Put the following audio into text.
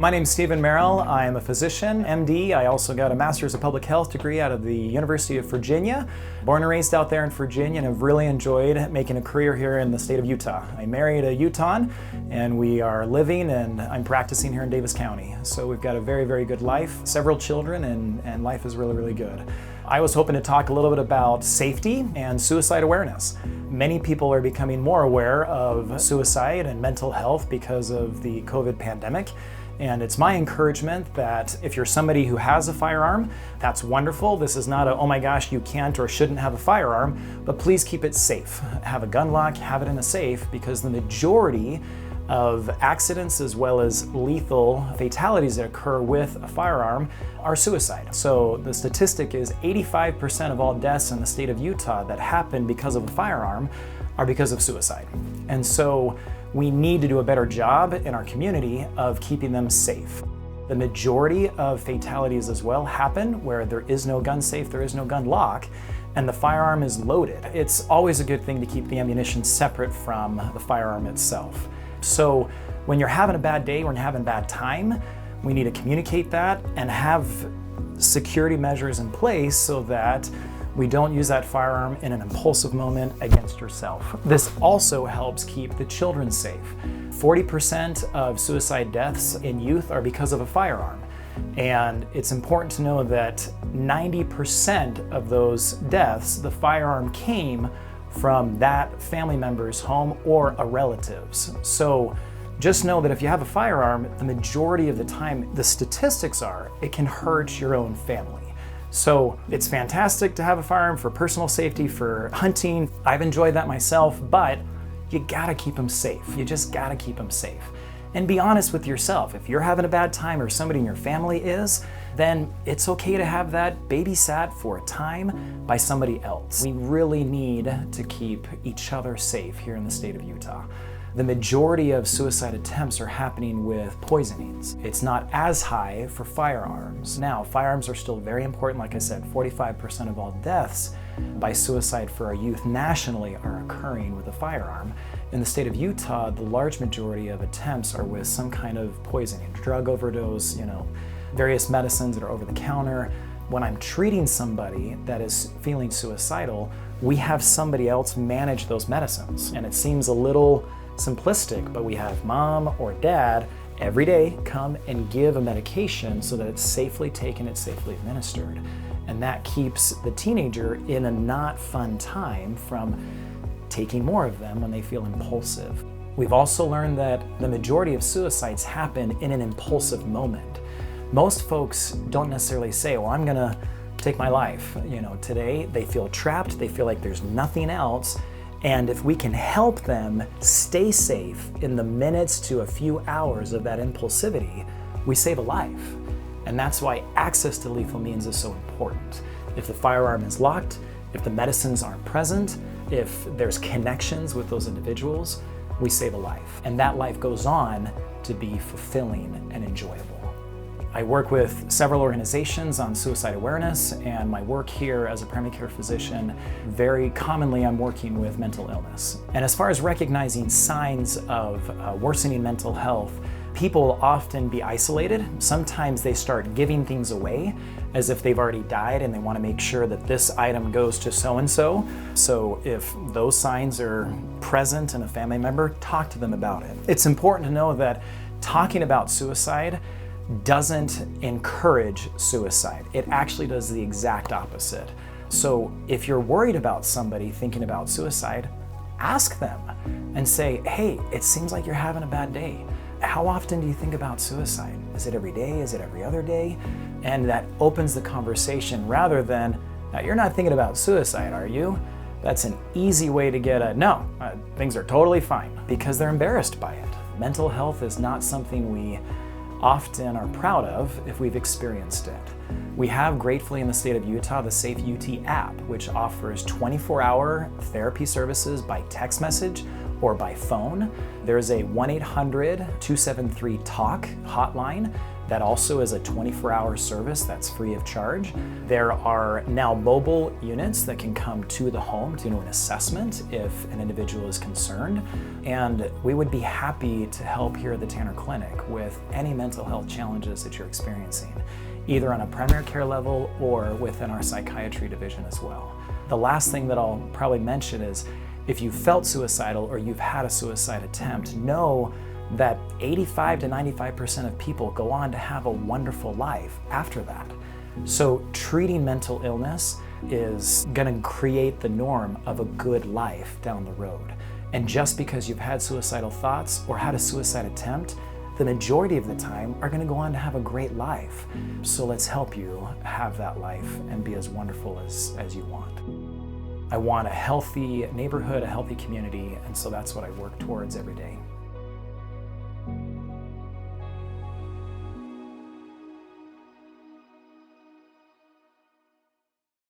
My name's Stephen Merrell. I am a physician, MD. I also got a Master's of Public Health degree out of the University of Virginia. Born and raised out there in Virginia and have really enjoyed making a career here in the state of Utah. I married a Utahn and we are living and I'm practicing here in Davis County. So we've got a very, very good life, several children, and life is really, really good. I was hoping to talk a little bit about safety and suicide awareness. Many people are becoming more aware of suicide and mental health because of the COVID pandemic. And it's my encouragement that if you're somebody who has a firearm, that's wonderful. This is not a, oh my gosh, you can't or shouldn't have a firearm, but please keep it safe. Have a gun lock, have it in a safe, because the majority of accidents as well as lethal fatalities that occur with a firearm are suicide. So the statistic is 85% of all deaths in the state of Utah that happen because of a firearm are because of suicide. And so we need to do a better job in our community of keeping them safe. The majority of fatalities as well happen where there is no gun safe, there is no gun lock, and the firearm is loaded. It's always a good thing to keep the ammunition separate from the firearm itself. So when you're having a bad day, when you're having a bad time, we need to communicate that and have security measures in place so that we don't use that firearm in an impulsive moment against yourself. This also helps keep the children safe. 40% of suicide deaths in youth are because of a firearm. And it's important to know that 90% of those deaths, the firearm came from that family member's home or a relative's. So just know that if you have a firearm, the majority of the time, the statistics are, it can hurt your own family. So it's fantastic to have a firearm for personal safety, for hunting. I've enjoyed that myself, but you gotta keep them safe. You just gotta keep them safe. And be honest with yourself. If you're having a bad time or somebody in your family is, then it's okay to have that babysat for a time by somebody else. We really need to keep each other safe here in the state of Utah. The majority of suicide attempts are happening with poisonings. It's not as high for firearms. Now, firearms are still very important. Like I said, 45% of all deaths by suicide for our youth nationally are occurring with a firearm. In the state of Utah, the large majority of attempts are with some kind of poisoning, drug overdose, various medicines that are over the counter. When I'm treating somebody that is feeling suicidal, we have somebody else manage those medicines. And it seems a little simplistic, but we have mom or dad every day come and give a medication so that it's safely taken, it's safely administered. And that keeps the teenager in a not fun time from taking more of them when they feel impulsive. We've also learned that the majority of suicides happen in an impulsive moment. Most folks don't necessarily say, well, I'm gonna take my life. Today they feel trapped, they feel like there's nothing else. And if we can help them stay safe in the minutes to a few hours of that impulsivity, we save a life. And that's why access to lethal means is so important. If the firearm is locked, if the medicines aren't present, if there's connections with those individuals, we save a life. And that life goes on to be fulfilling and enjoyable. I work with several organizations on suicide awareness, and my work here as a primary care physician, very commonly I'm working with mental illness. And as far as recognizing signs of worsening mental health, people will often be isolated. Sometimes they start giving things away as if they've already died and they want to make sure that this item goes to so-and-so. So if those signs are present in a family member, talk to them about it. It's important to know that talking about suicide doesn't encourage suicide. It actually does the exact opposite. So if you're worried about somebody thinking about suicide, ask them and say, hey, it seems like you're having a bad day. How often do you think about suicide? Is it every day? Is it every other day? And that opens the conversation rather than, now you're not thinking about suicide, are you? That's an easy way to get a, no, things are totally fine, because they're embarrassed by it. Mental health is not something we often are proud of if we've experienced it. We have gratefully in the state of Utah the SAFEUT app, which offers 24-hour therapy services by text message or by phone. There's a 1-800-273-TALK hotline That also is a 24-hour service that's free of charge. There are now mobile units that can come to the home to do an assessment if an individual is concerned. And we would be happy to help here at the Tanner Clinic with any mental health challenges that you're experiencing, either on a primary care level or within our psychiatry division as well. The last thing that I'll probably mention is if you felt suicidal or you've had a suicide attempt, know that 85 to 95% of people go on to have a wonderful life after that. So treating mental illness is going to create the norm of a good life down the road. And just because you've had suicidal thoughts or had a suicide attempt, the majority of the time are going to go on to have a great life. So let's help you have that life and be as wonderful as you want. I want a healthy neighborhood, a healthy community, and so that's what I work towards every day.